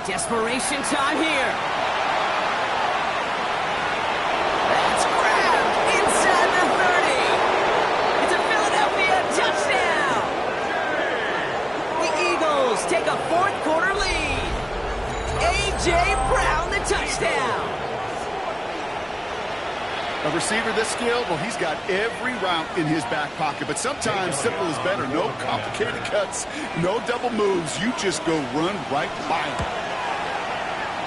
Desperation time here. That's grabbed inside the 30. It's a Philadelphia touchdown. The Eagles take a 4th quarter lead. A.J. Brown, the touchdown. A receiver this skilled, well, he's got every route in his back pocket. But sometimes simple is better. No complicated cuts, no double moves. You just go run right by him.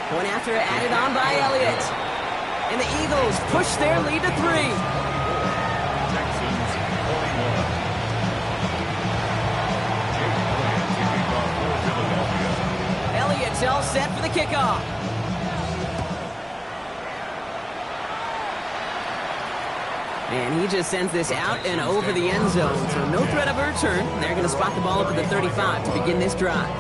Point after added on by Elliott. And the Eagles push their lead to 3. Texans 41. Philadelphia. Elliott's all set for the kickoff. And he just sends this out and over the end zone. So no threat of a return. They're going to spot the ball up at the 35 to begin this drive.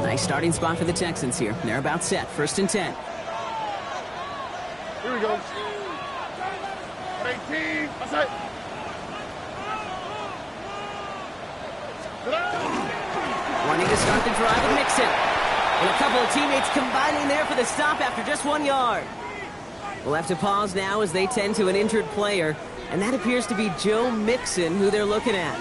Nice starting spot for the Texans here. They're about set. 1st and 10. Here we go. 18. That's it. Wanting to start the drive and mix it. And a couple of teammates combining there for the stop after just 1 yard. We'll have to pause now as they tend to an injured player. And that appears to be Joe Mixon, who they're looking at.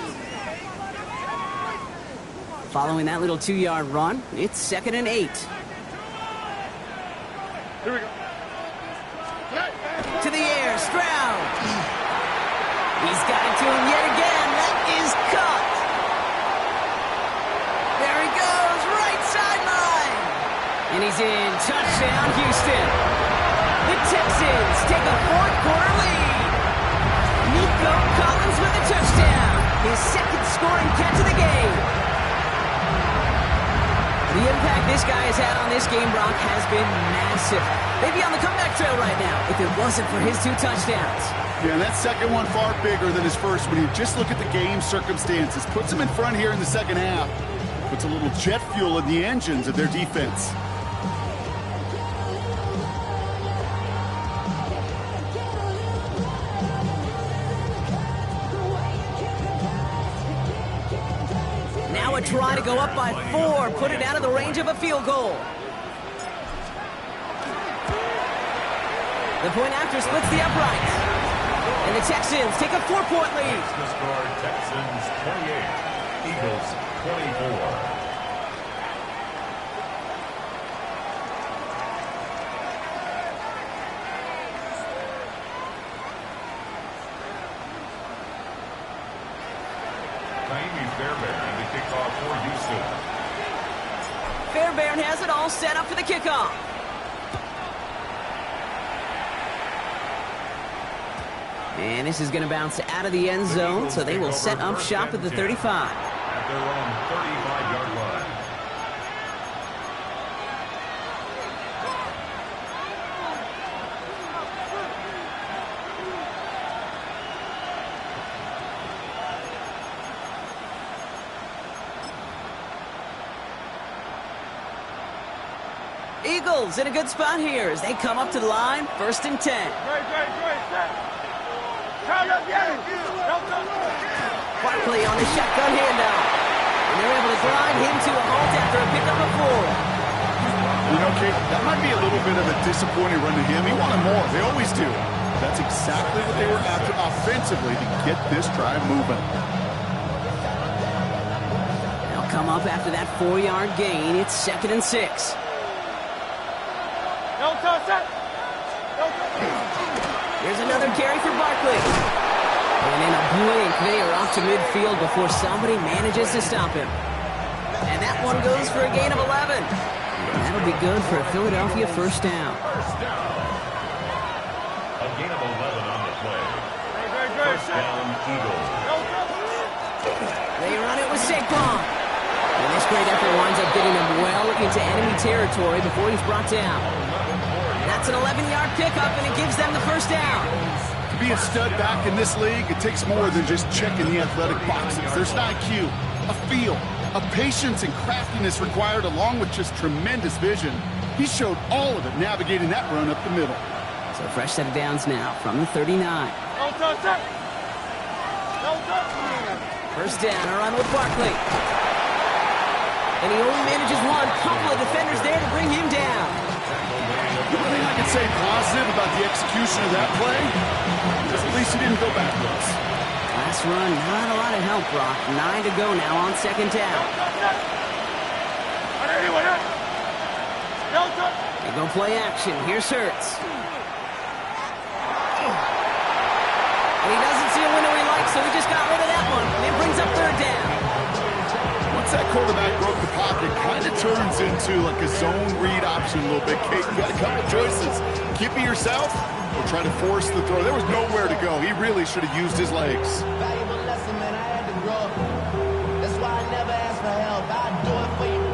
Following that little 2-yard run, it's 2nd and 8. Here we go. To the air, Stroud. He's got it to him yet again. That is caught. There he goes, right sideline. And he's in. Touchdown, Houston. The Texans take a 4th quarter lead. Nico Collins with a touchdown. His 2nd scoring catch of the game. The impact this guy has had on this game, Brock, has been massive. They'd be on the comeback trail right now if it wasn't for his 2 touchdowns. Yeah, and that second one far bigger than his first when you just look at the game circumstances. Puts him in front here in the second half. Puts a little jet fuel in the engines of their defense. Try to go up by 4, put it out of the range of a field goal. The point after splits the uprights. And the Texans take a 4-point lead. The score, Texans 28, Eagles 24. Fairbairn has it all set up for the kickoff. And this is going to bounce out of the end zone, so they will set up shop at the 35. At their own 35-yard line. Eagles in a good spot here as they come up to the line, 1st and 10. Great. Barkley on the shotgun handoff. And they're able to grind him to a halt after a pickup of 4. You know, Kate, that might be a little bit of a disappointing run to him. He wanted more. They always do. That's exactly what they were after offensively to get this drive moving. They'll come up after that 4-yard gain. It's 2nd and 6. No touch. There's another carry for Barkley. And in a blink, they are off off to midfield before somebody manages to stop him. And that one goes for a gain of 11. And that'll be good for a Philadelphia first down. First down. A gain of 11 on the play. First down, Eagles. They run it with Saquon. And this great effort winds up getting him well into enemy territory before he's brought down. That's an 11-yard pickup, and it gives them the first down. To be a stud back in this league, it takes more than just checking the athletic boxes. There's an IQ, a feel, a patience and craftiness required, along with just tremendous vision. He showed all of it navigating that run up the middle. So a fresh set of downs now from the 39. First down, a run with Barkley. And he only manages one. Couple of defenders there to bring him down. The only thing I can say positive about the execution of that play is at least he didn't go backwards. Last run, not a lot of help, Brock. 9 to go now on second down. They go play action. Here's Hurts. And he doesn't see a window he likes, so he just got rid of that one. And it brings up third down. Once that quarterback broke the pocket, kind of turns into like a zone read option a little bit. Kate, you got a couple choices. Keep it yourself or try to force the throw. There was nowhere to go. He really should have used his legs. Valuable lesson, man. I had to grow up. That's why I never ask for help. I do it for you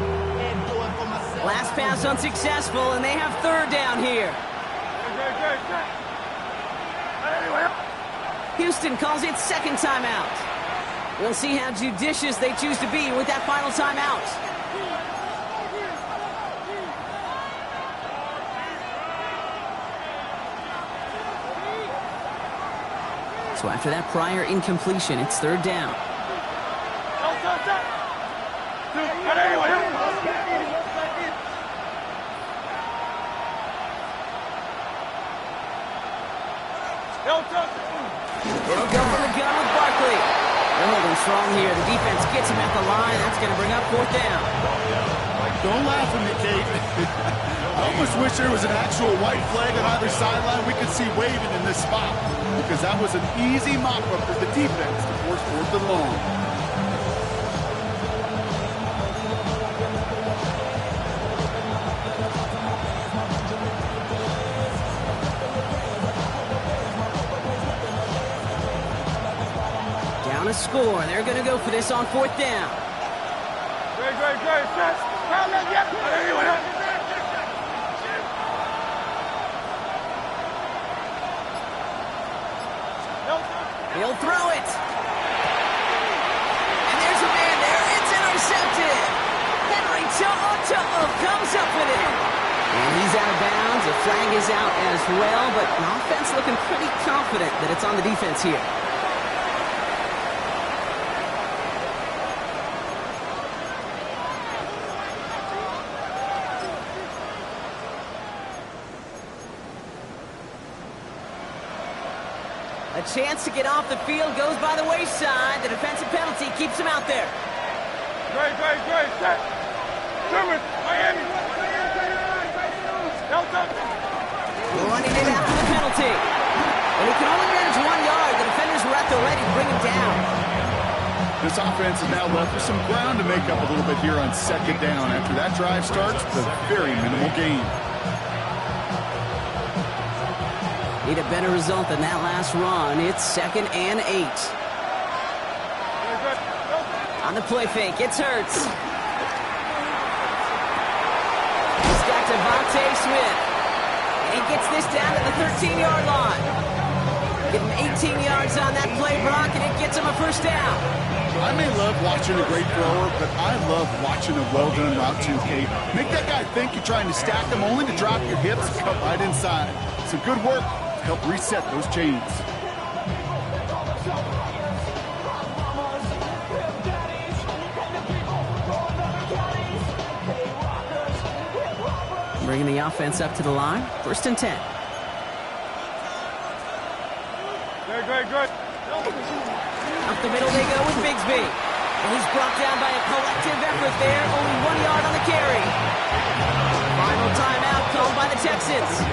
and do it for myself. Last pass unsuccessful, and they have third down here. Houston calls it second timeout. We'll see how judicious they choose to be with that final timeout. So after that prior incompletion, it's third down. It'll go for the gun with Barkley. They're holding strong here. The defense gets him at the line. That's going to bring up fourth down. Don't laugh at me, Kate. I almost wish there was an actual white flag on either sideline we could see waving in this spot, because that was an easy mop-up for the defense to force fourth and long. Down a score. They're going to go for this on fourth down. He'll throw it. And there's a man there. It's intercepted. Henry To'o comes up with it. And he's out of bounds. The flag is out as well, but an offense looking pretty confident that it's on the defense here. A chance to get off the field goes by the wayside. The defensive penalty keeps him out there. Great. Set. German, Miami. Running it after the penalty. And he can only manage 1 yard. The defenders were at the ready to bring him down. This offense is now left with some ground to make up a little bit here on second down. After that drive starts, with a very minimal gain. Need a better result than that last run. It's 2nd and 8. On the play fake, it's Hurts. He's got Devontae Smith. And he gets this down to the 13-yard line. Give him 18 yards on that play, Brock, and it gets him a first down. I may love watching a great thrower, but I love watching a well-done route too, Kate. Make that guy think you're trying to stack him only to drop your hips and cut right inside. Some good work. Help reset those chains. Bringing the offense up to the line. 1st and 10. Great. Up the middle they go with Bigsby. And he's brought down by a collective effort there. Only 1 yard on the carry. Final timeout called by the Texans.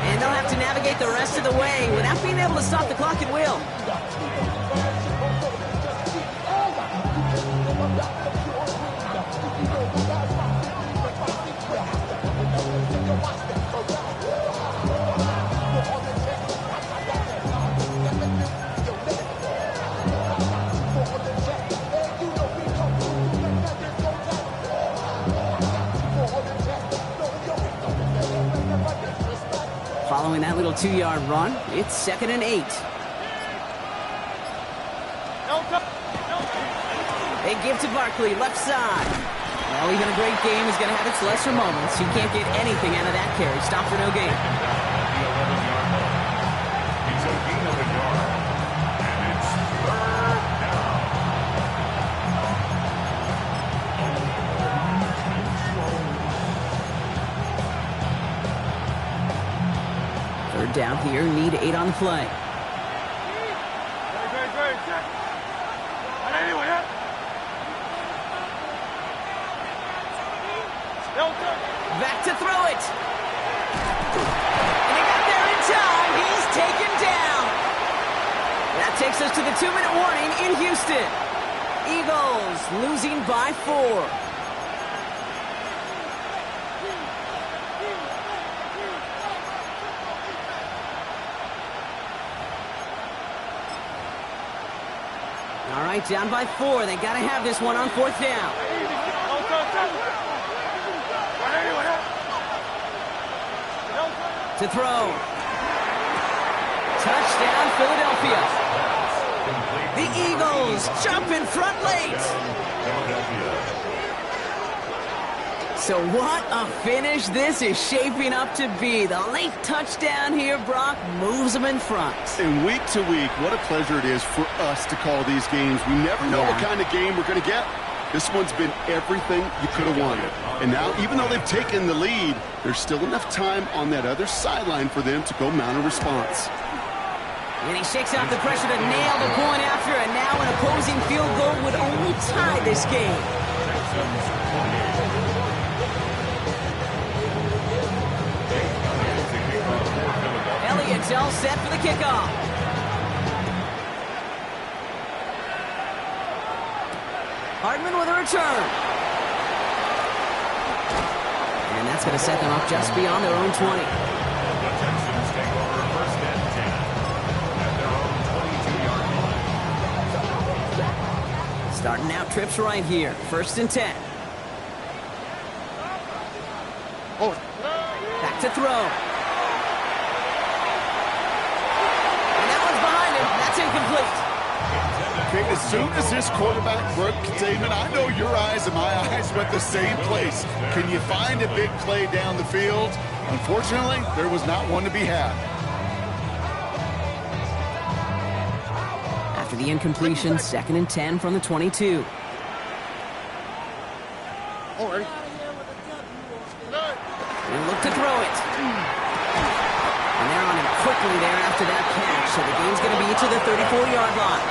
And they'll have to navigate the rest of the way without being able to stop the clock at will. little 2-yard run. It's 2nd and 8. They give to Barkley, left side. Well, even a great game is going to have its lesser moments. You can't get anything out of that carry. Stop for no gain. He's a gain of a yard. And it's 3rd down. Third down here, need 8 on the play. Back to throw it. And he got there in time. He's taken down. That takes us to the 2-minute warning in Houston. Eagles losing by 4. All right, down by 4. They got to have this one on 4th down. To throw. Touchdown, Philadelphia. The Eagles jump in front late. So what a finish this is shaping up to be. The late touchdown here, Brock, moves them in front. And week to week, what a pleasure it is for us to call these games. We never know what kind of game we're going to get. This one's been everything you could have wanted. And now, even though they've taken the lead, there's still enough time on that other sideline for them to go mount a response. And he shakes out the pressure to nail the point after, and now an opposing field goal would only tie this game. Elliott's all set for the kickoff. Hardman with a return. And that's going to set them up just beyond their own 20. The Texans take over 1st and 10 at their own 22-yard line. Starting out trips right here. 1st and 10. Back to throw. And that one's behind him. That's incomplete. Okay, as soon as this quarterback broke containment, I know your eyes and my eyes went the same place. Can you find a big play down the field? Unfortunately, there was not one to be had. After the incompletion, 2nd and 10 from the 22. They look to throw it. And they're on him quickly there after that catch. So the game's going to be to the 34-yard line.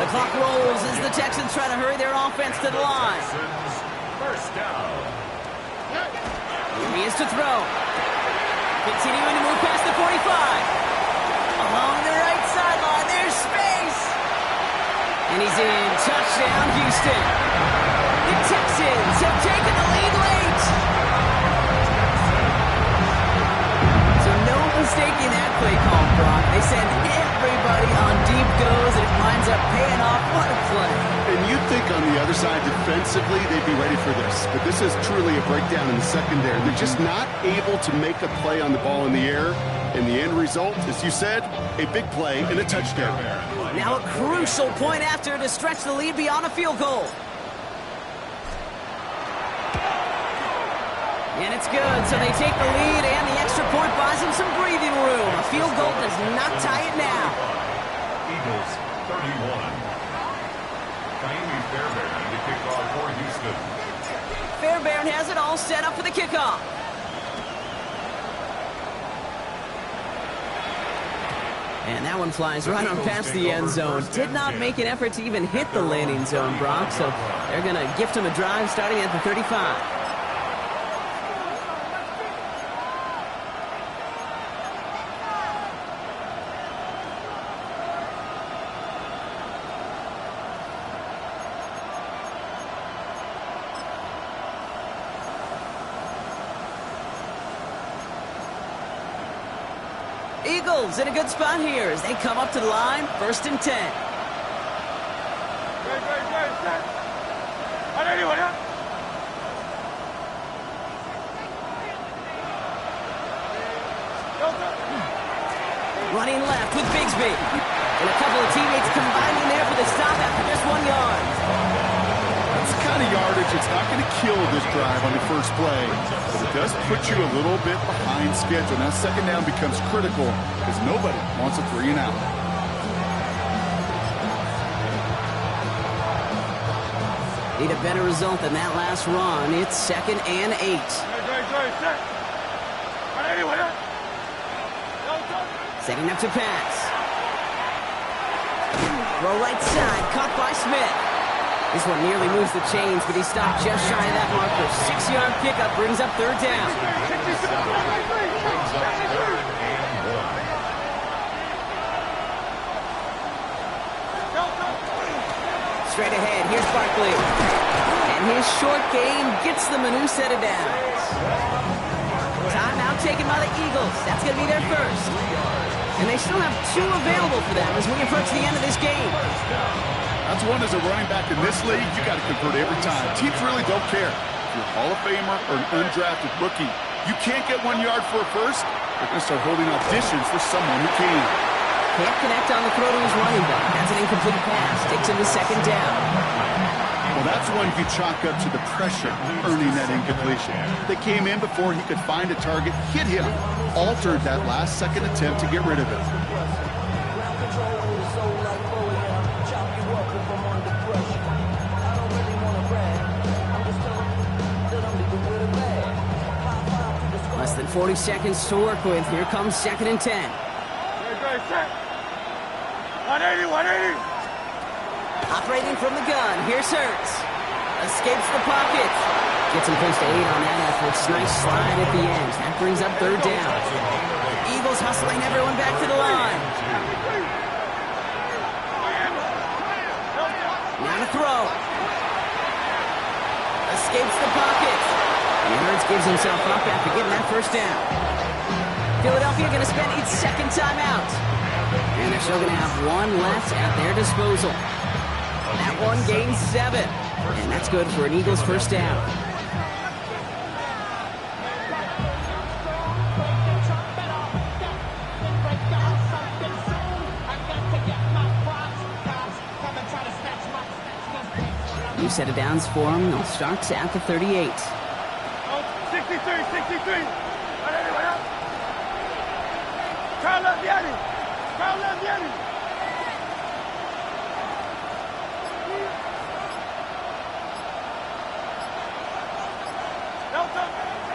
The clock rolls as the Texans try to hurry their offense to the line. 1st down. Here he is to throw. Continuing to move past the 45. Along the right sideline, there's space. And he's in. Touchdown, Houston. The Texans have taken the lead late. So no mistaking that play call, Brock. They send everybody on deep goes, and it winds up paying off. What a play. And you'd think on the other side defensively they'd be ready for this. But this is truly a breakdown in the secondary. They're just not able to make a play on the ball in the air. And the end result, as you said, a big play and a touchdown. Now a crucial point after to stretch the lead beyond a field goal. And it's good, so they take the lead, and the extra point buys them some breathing room. A field goal does not tie it now. Eagles 31. Kaimi Fairbairn to kick off for Houston. Fairbairn has it all set up for the kickoff. And that one flies right on past the end zone. Did not make an effort to even hit the landing zone, Brock, so they're going to gift him a drive starting at the 35. Eagles in a good spot here as they come up to the line, 1st and 10. Running left with Bigsby. And a couple of teammates combining there for the stop after just 1 yard. That's the kind of yardage it's not going to kill this drive on the first play. But it does put you a little bit behind schedule. Now second down becomes critical because nobody wants a 3 and out. Need a better result than that last run. It's 2nd and 8. Setting up to pass. Throw right side, caught by Smith. This one nearly moves the chains, but he stopped just shy of that marker. 6-yard pickup brings up 3rd down. Straight ahead, here's Barkley. And his short game gets them a new set of downs. Timeout taken by the Eagles. That's going to be their first. And they still have 2 available for them as we approach the end of this game. That's one as a running back in this league, you got to convert every time. Teams really don't care. If you're a Hall of Famer or an undrafted rookie, you can't get 1 yard for a first, they're going to start holding auditions for someone who can. Can't connect on the throw to his running back. That's an incomplete pass. Takes him to 2nd down. Well, that's one you chalk up to the pressure earning that incompletion. They came in before he could find a target, hit him, altered that last second attempt to get rid of it. Less than 40 seconds to work with. Here comes 2nd and 10. 180, 180. Operating from the gun. Here's Hurts. Escapes the pocket. Gets him close to 8 on that effort. Nice slide at the end. That brings up 3rd down. Eagles hustling everyone back to the line. Now to throw. Escapes the pocket. And Hurts gives himself up after getting that 1st down. Philadelphia going to spend its 2nd timeout. And they're still going to have 1 left at their disposal. That one gains 7. And that's good for an Eagles 1st down. New set of downs for them. They'll start at the 38. 63, 63. Carl Leviani. Carl Leviani.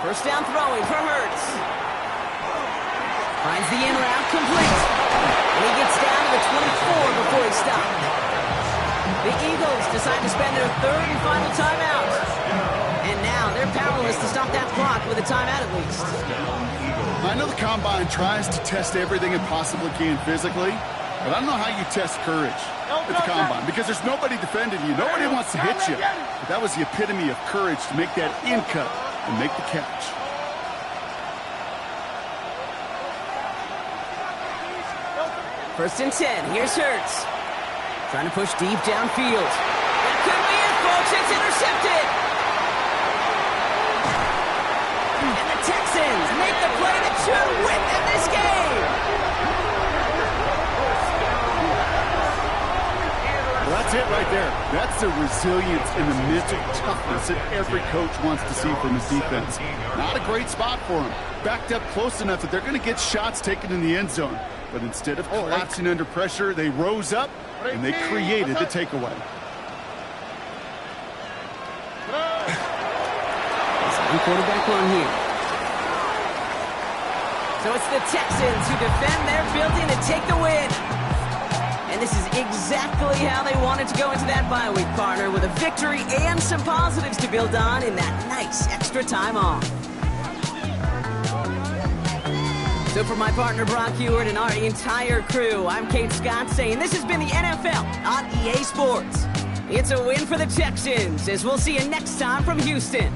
First down throwing for Hurts. Finds the in route complete. And he gets down to the 24 before he stopped. The Eagles decide to spend their 3rd and final timeout. And now they're powerless to stop that clock with a timeout at least. I know the Combine tries to test everything it possibly can physically, but I don't know how you test courage at the Combine because there's nobody defending you. Nobody wants to hit you. But that was the epitome of courage to make that in cut and make the catch. First and 10. Here's Hurts. Trying to push deep downfield. That could be it, folks. It's intercepted. And the Texans make the play that should win them this game. Well, that's it right there. That's the resilience and the mental toughness that every coach wants to see from his defense. Not a great spot for him. Backed up close enough that they're going to get shots taken in the end zone. But instead of collapsing under pressure, they rose up and they created the takeaway. Quarterback run here. So it's the Texans who defend their building to take the win. And this is exactly how they wanted to go into that bye week, partner, with a victory and some positives to build on in that nice extra time off. So for my partner Brock Heward and our entire crew, I'm Kate Scott saying this has been the NFL on EA Sports. It's a win for the Texans, as we'll see you next time from Houston.